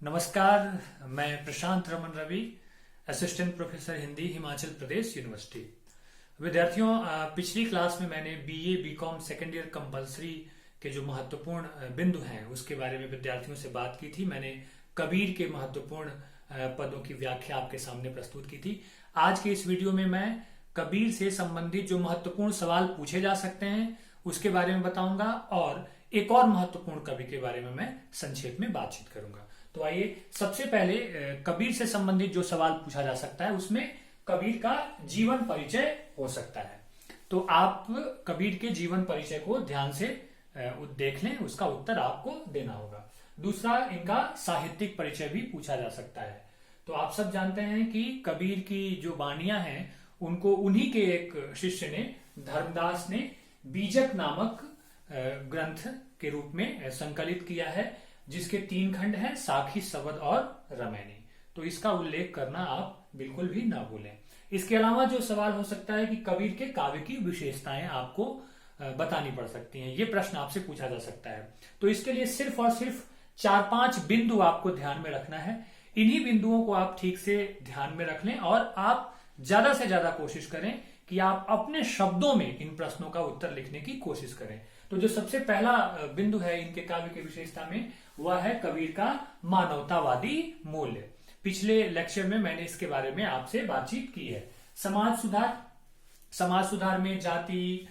नमस्कार। मैं Prashant Raman Ravi, assistant professor Hindi, Himachal Pradesh university. विद्यार्थियों, पिछली क्लास में मैंने BA BCom second year compulsory के जो महत्वपूर्ण बिंदु हैं उसके बारे में विद्यार्थियों से बात की थी। मैंने कबीर के महत्वपूर्ण पदों की व्याख्या आपके सामने प्रस्तुत की थी। आज के इस वीडियो में मैं कबीर से संबंधित जो महत्वपूर्ण सवाल पूछे जा सकते हैं उसके बारे में बताऊंगा और एक और महत्वपूर्ण कवि के बारे में मैं संक्षेप में बातचीत करूंगा। तो आइए, सबसे पहले कबीर से संबंधित जो सवाल पूछा जा सकता है उसमें कबीर का जीवन परिचय हो सकता है। तो आप कबीर के जीवन परिचय को ध्यान से देख लें, उसका उत्तर आपको देना होगा। दूसरा, इनका साहित्यिक परिचय भी पूछा जा सकता है। तो आप सब जानते हैं कि कबीर की जो वाणियां हैं उनको उन्हीं के एक शिष्य ने, धर्मदास ने, बीजक नामक ग्रंथ के रूप में संकलित किया है, जिसके 3 खंड हैं, साखी, सवद और रमैनी। तो इसका उल्लेख करना आप बिल्कुल भी ना भूलें। इसके अलावा जो सवाल हो सकता है कि कबीर के काव्य की विशेषताएं आपको बतानी पड़ सकती हैं, ये प्रश्न आपसे पूछा जा सकता है। तो इसके लिए सिर्फ और सिर्फ 4-5 बिंदु आपको ध्यान में रखना है। इन्हीं बिंदुओं को आप ठीक से ध्यान में रख लें और आप ज्यादा से ज्यादा कोशिश करें कि आप अपने शब्दों में इन प्रश्नों का उत्तर लिखने की कोशिश करें। तो जो सबसे पहला बिंदु है इनके काव्य की विशेषता में, वह है कबीर का मानवतावादी मूल्य। पिछले लेक्चर में मैंने इसके बारे में आपसे बातचीत की है। समाज सुधार में जाति,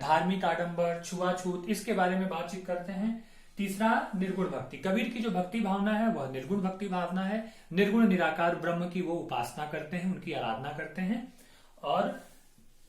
धार्मिक आडंबर, छुआछूत, इसके बारे में बातचीत करते हैं। तीसरा, निर्गुण भक्ति। कबीर की जो भक्ति भावना है वह निर्गुण भक्ति भावना है। निर्गुण निराकार ब्रह्म की वो उपासना करते हैं, उनकी आराधना करते हैं। और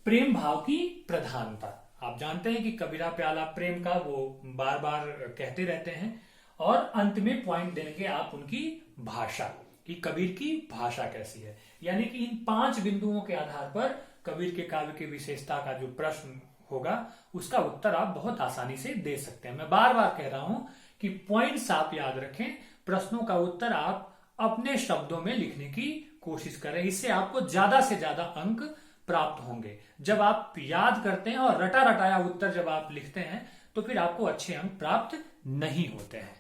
प्रेम भाव की प्रधानता। आप जानते हैं कि कबीरा प्याला प्रेम का वो बार बार कहते रहते हैं। और अंत में पॉइंट देंगे आप उनकी भाषा, कि कबीर की भाषा कैसी है। यानी कि इन 5 बिंदुओं के आधार पर कबीर के काव्य की विशेषता का जो प्रश्न होगा उसका उत्तर आप बहुत आसानी से दे सकते हैं। मैं बार बार कह रहा हूं कि पॉइंट्स आप याद रखें, प्रश्नों का उत्तर आप अपने शब्दों में लिखने की कोशिश करें। इससे आपको ज्यादा से ज्यादा अंक प्राप्त होंगे। जब आप याद करते हैं और रटा रटाया उत्तर जब आप लिखते हैं तो फिर आपको अच्छे अंक प्राप्त नहीं होते हैं।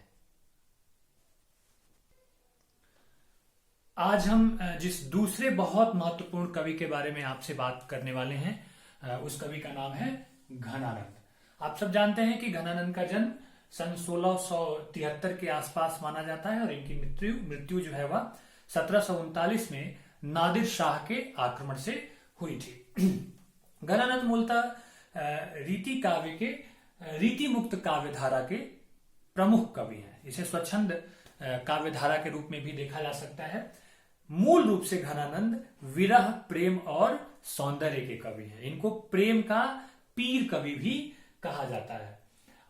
आज हम जिस दूसरे बहुत महत्वपूर्ण कवि के बारे में आपसे बात करने वाले हैं उस कवि का नाम है घनानंद। आप सब जानते हैं कि घनानंद का जन्म सन 1673 के आसपास माना जाता है और इनकी मृत्यु जो है वह 1739 में नादिर शाह के आक्रमण से हुई थी। घनानंद मूलतः रीति मुक्त काव्य धारा के प्रमुख कवि हैं। इसे स्वच्छंद काव्य धारा के रूप में भी देखा जा सकता है। मूल रूप से घनानंद विरह, प्रेम और सौंदर्य के कवि हैं। इनको प्रेम का पीर कवि भी कहा जाता है।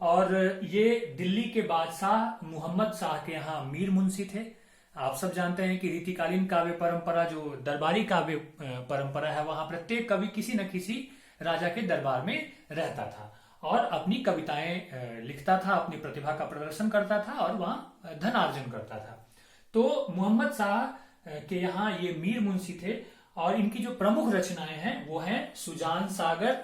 और ये दिल्ली के बादशाह मुहम्मद शाह के यहाँ मीर मुंशी थे। आप सब जानते हैं कि रीतिकालीन काव्य परंपरा, जो दरबारी काव्य परंपरा है, वहां प्रत्येक कवि किसी न किसी राजा के दरबार में रहता था और अपनी कविताएं लिखता था, अपनी प्रतिभा का प्रदर्शन करता था और वहां धनार्जन करता था। तो मुहम्मद शाह के यहाँ ये मीर मुंशी थे और इनकी जो प्रमुख रचनाएं हैं वो हैं सुजान सागर,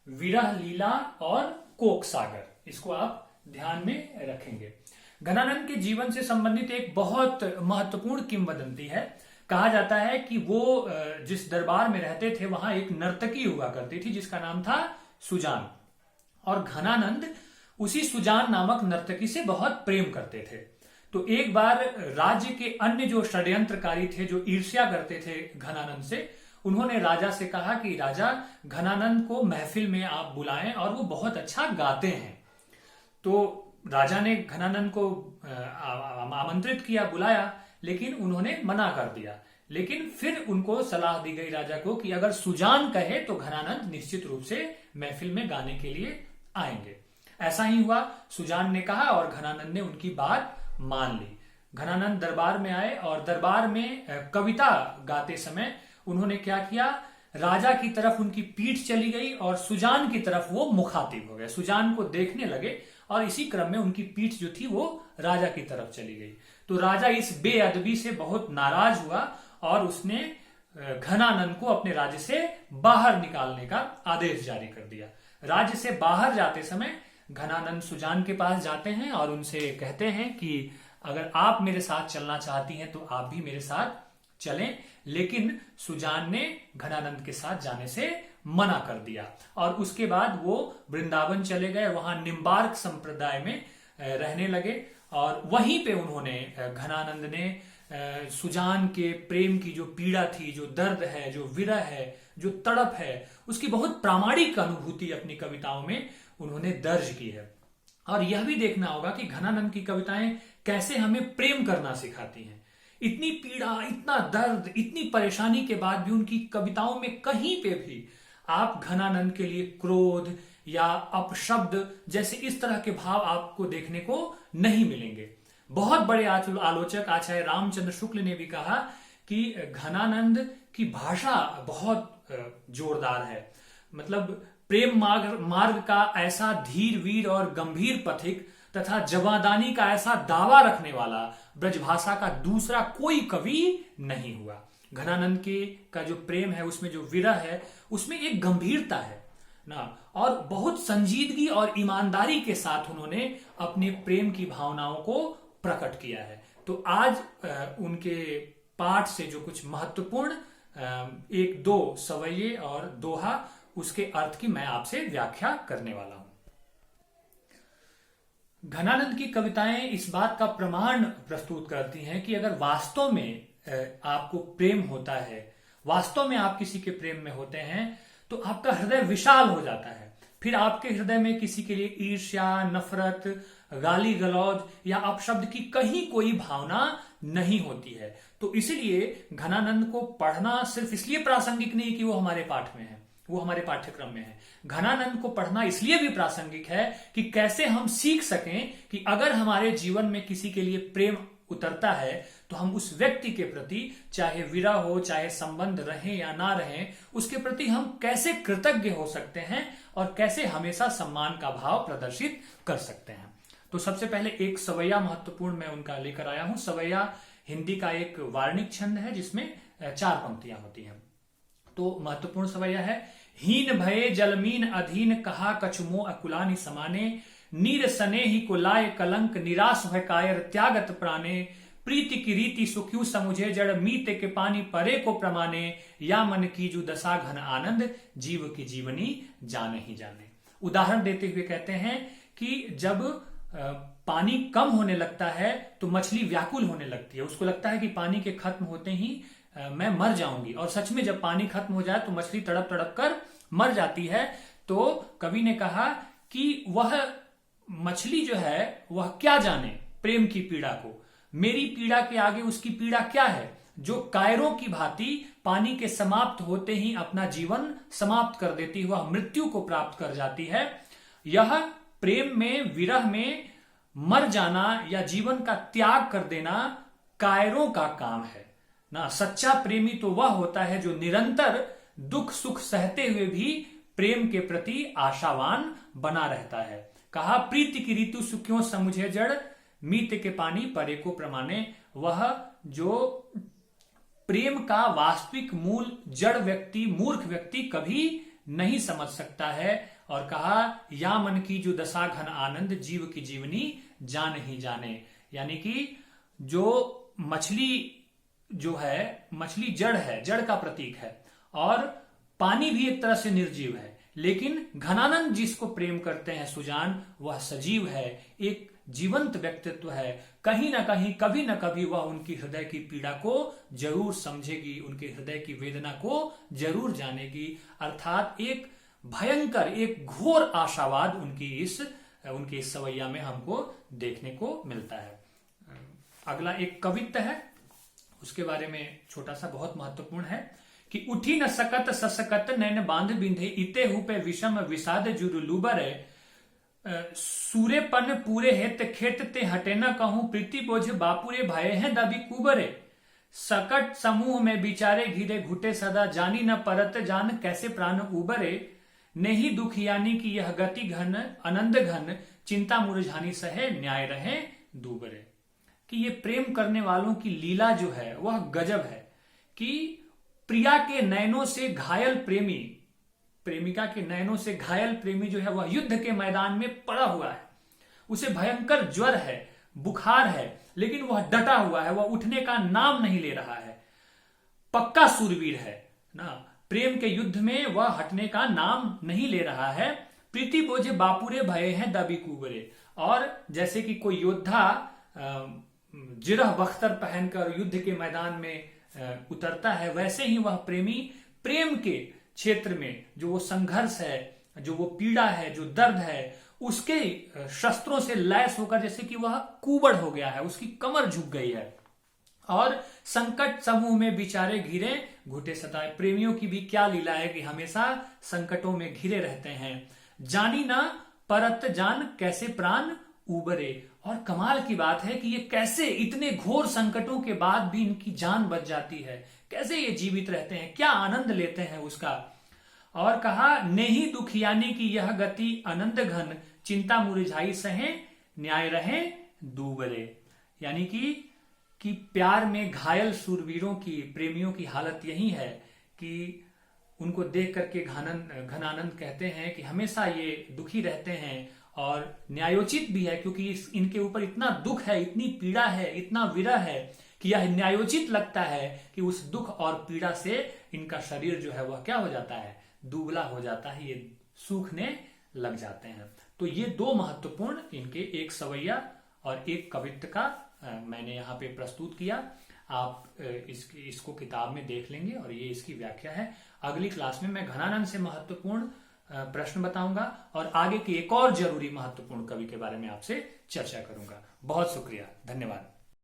विरह लीला और कोक सागर। इसको आप ध्यान में रखेंगे। घनानंद के जीवन से संबंधित एक बहुत महत्वपूर्ण किंवदंती है। कहा जाता है कि वो जिस दरबार में रहते थे वहां एक नर्तकी हुआ करती थी जिसका नाम था सुजान, और घनानंद उसी सुजान नामक नर्तकी से बहुत प्रेम करते थे। तो एक बार राज्य के अन्य जो षड्यंत्रकारी थे, जो ईर्ष्या करते थे घनानंद से, उन्होंने राजा से कहा कि राजा, घनानंद को महफिल में आप बुलाएं और वो बहुत अच्छा गाते हैं। तो राजा ने घनानंद को आमंत्रित किया, बुलाया, लेकिन उन्होंने मना कर दिया। लेकिन फिर उनको सलाह दी गई राजा को कि अगर सुजान कहे तो घनानंद निश्चित रूप से महफिल में गाने के लिए आएंगे। ऐसा ही हुआ। सुजान ने कहा और घनानंद ने उनकी बात मान ली। घनानंद दरबार में आए और दरबार में कविता गाते समय उन्होंने क्या किया, राजा की तरफ उनकी पीठ चली गई और सुजान की तरफ वो मुखातिब हो गए, सुजान को देखने लगे और इसी क्रम में उनकी पीठ जो थी वो राजा की तरफ चली गई। तो राजा इस बेअदबी से बहुत नाराज हुआ और उसने घनानंद को अपने राज्य से बाहर निकालने का आदेश जारी कर दिया। राज्य से बाहर जाते समय घनानंद सुजान के पास जाते हैं और उनसे कहते हैं कि अगर आप मेरे साथ चलना चाहती हैं तो आप भी मेरे साथ चलें। लेकिन सुजान ने घनानंद के साथ जाने से मना कर दिया और उसके बाद वो वृंदावन चले गए, वहां निम्बार्क संप्रदाय में रहने लगे और वहीं पे उन्होंने घनानंद ने सुजान के प्रेम की जो पीड़ा थी, जो दर्द है, जो विरह है, जो तड़प है, उसकी बहुत प्रामाणिक अनुभूति अपनी कविताओं में उन्होंने दर्ज की है। और यह भी देखना होगा कि घनानंद की कविताएं कैसे हमें प्रेम करना सिखाती हैं। इतनी पीड़ा, इतना दर्द, इतनी परेशानी के बाद भी उनकी कविताओं में कहीं पे भी आप घनानंद के लिए क्रोध या अपशब्द जैसे इस तरह के भाव आपको देखने को नहीं मिलेंगे। बहुत बड़े आलोचक आचार्य रामचंद्र शुक्ल ने भी कहा कि घनानंद की भाषा बहुत जोरदार है। मतलब प्रेम मार्ग का ऐसा धीर वीर और गंभीर पथिक तथा जवादानी का ऐसा दावा रखने वाला ब्रजभाषा का दूसरा कोई कवि नहीं हुआ। घनानंद के का जो प्रेम है, उसमें जो विरह है, उसमें एक गंभीरता है ना, और बहुत संजीदगी और ईमानदारी के साथ उन्होंने अपने प्रेम की भावनाओं को प्रकट किया है। तो आज उनके पाठ से जो कुछ महत्वपूर्ण एक दो सवैये और दोहा, उसके अर्थ की मैं आपसे व्याख्या करने वाला हूं। घनानंद की कविताएं इस बात का प्रमाण प्रस्तुत करती हैं कि अगर वास्तव में आपको प्रेम होता है, वास्तव में आप किसी के प्रेम में होते हैं, तो आपका हृदय विशाल हो जाता है। फिर आपके हृदय में किसी के लिए ईर्ष्या, नफरत, गाली गलौज या अपशब्द की कहीं कोई भावना नहीं होती है। तो इसलिए घनानंद को पढ़ना सिर्फ इसलिए प्रासंगिक नहीं कि वो हमारे पाठ में है, वो हमारे पाठ्यक्रम में है। घनानंद को पढ़ना इसलिए भी प्रासंगिक है कि कैसे हम सीख सकें कि अगर हमारे जीवन में किसी के लिए प्रेम उतरता है तो हम उस व्यक्ति के प्रति, चाहे विरह हो, चाहे संबंध रहे या ना रहे, उसके प्रति हम कैसे कृतज्ञ हो सकते हैं और कैसे हमेशा सम्मान का भाव प्रदर्शित कर सकते हैं। तो सबसे पहले एक सवैया महत्वपूर्ण मैं उनका लेकर आया हूं। सवैया हिंदी का एक वार्णिक छंद है जिसमें 4 पंक्तियां होती हैं। तो महत्वपूर्ण सवैया है, हीन भये जलमीन अधीन कहा कछुमो अकुलानी समाने, नीर सने ही को लाए कलंक निराश भय कायर त्यागत प्राणे, प्रीति की रीति सुख्यू समुझे जड़ मीते के पानी परे को प्रमाणे, या मन की जु दशा घन आनंद जीव की जीवनी जाने ही जाने। उदाहरण देते हुए कहते हैं कि जब पानी कम होने लगता है तो मछली व्याकुल होने लगती है, उसको लगता है कि पानी के खत्म होते ही मैं मर जाऊंगी, और सच में जब पानी खत्म हो जाए तो मछली तड़प तड़प कर मर जाती है। तो कवि ने कहा कि वह मछली जो है वह क्या जाने प्रेम की पीड़ा को, मेरी पीड़ा के आगे उसकी पीड़ा क्या है, जो कायरों की भांति पानी के समाप्त होते ही अपना जीवन समाप्त कर देती, वह मृत्यु को प्राप्त कर जाती है। यह प्रेम में, विरह में मर जाना या जीवन का त्याग कर देना कायरों का काम है ना। सच्चा प्रेमी तो वह होता है जो निरंतर दुख सुख सहते हुए भी प्रेम के प्रति आशावान बना रहता है। कहा प्रीति की ऋतु सुखियों समुझे जड़, मीत के पानी परे को प्रमाणे। वह जो प्रेम का वास्तविक मूल जड़ व्यक्ति, मूर्ख व्यक्ति कभी नहीं समझ सकता है। और कहा या मन की जो दशा घन आनंद जीव की जीवनी जान ही जाने, यानी कि जो मछली जो है, मछली जड़ है, जड़ का प्रतीक है, और पानी भी एक तरह से निर्जीव है, लेकिन घनानंद जिसको प्रेम करते हैं सुजान, वह सजीव है, एक जीवंत व्यक्तित्व है। कहीं ना कहीं, कभी ना कभी वह उनकी हृदय की पीड़ा को जरूर समझेगी, उनके हृदय की वेदना को जरूर जानेगी। अर्थात एक भयंकर, एक घोर आशावाद उनके इस सवैया में हमको देखने को मिलता है। अगला एक कवित्त है, उसके बारे में छोटा सा बहुत महत्वपूर्ण है कि उठी न सकत ससकत नैन बांध बिंधे, इते हुपे विषम विषाद जुर लूबरे, सूरेपन पूरे हेत खेत ते हटे न कहूं, प्रीति बोझ बापुरे भय हैं दबी कुबरे, सकट समूह में बिचारे घिरे घुटे सदा, जानी न परत जान कैसे प्राण उबरे, नहीं दुख यानी कि यह गति घन आनंद घन, चिंता मुरझानी सहे न्याय रहे दूबरे। कि ये प्रेम करने वालों की लीला जो है वह गजब है कि प्रिया के नयनों से घायल प्रेमी, प्रेमिका के नयनों से घायल प्रेमी जो है वह युद्ध के मैदान में पड़ा हुआ है, उसे भयंकर ज्वर है, बुखार है, लेकिन वह डटा हुआ है, वह उठने का नाम नहीं ले रहा है, पक्का सूरवीर है ना। प्रेम के युद्ध में वह हटने का नाम नहीं ले रहा है। प्रीति बोझे बापुरे भये हैं दबी कुबरे। और जैसे कि कोई योद्धा जिरह बख्तर पहनकर युद्ध के मैदान में उतरता है, वैसे ही वह प्रेमी प्रेम के क्षेत्र में जो वो संघर्ष है, जो वो पीड़ा है, जो दर्द है, उसके शस्त्रों से लैस होकर जैसे कि वह कुबड़ हो गया है, उसकी कमर झुक गई है और संकट समूह में बिचारे घिरे घुटे सताए। प्रेमियों की भी क्या लीला है कि हमेशा संकटों में घिरे रहते हैं। जानी ना परत जान कैसे प्राण उबरे। और कमाल की बात है कि ये कैसे इतने घोर संकटों के बाद भी इनकी जान बच जाती है, कैसे ये जीवित रहते हैं, क्या आनंद लेते हैं उसका। और कहा नहीं दुखियानी की यह गति आनंद घन, चिंता मुरझाई सहे न्याय रहे दूबरे। यानी कि प्यार में घायल सूरवीरों की, प्रेमियों की हालत यही है कि उनको देख करके घनानंद कहते हैं कि हमेशा ये दुखी रहते हैं और न्यायोचित भी है, क्योंकि इनके ऊपर इतना दुख है, इतनी पीड़ा है, इतना विरह है कि यह न्यायोचित लगता है कि उस दुख और पीड़ा से इनका शरीर जो है वह क्या हो जाता है, दुबला हो जाता है, ये सूखने लग जाते हैं। तो ये दो महत्वपूर्ण इनके, एक सवैया और एक कवित्त का मैंने यहाँ पे प्रस्तुत किया। आप इसको किताब में देख लेंगे और ये इसकी व्याख्या है। अगली क्लास में मैं घनानंद से महत्वपूर्ण प्रश्न बताऊंगा और आगे की एक और जरूरी महत्वपूर्ण कवि के बारे में आपसे चर्चा करूंगा। बहुत शुक्रिया, धन्यवाद।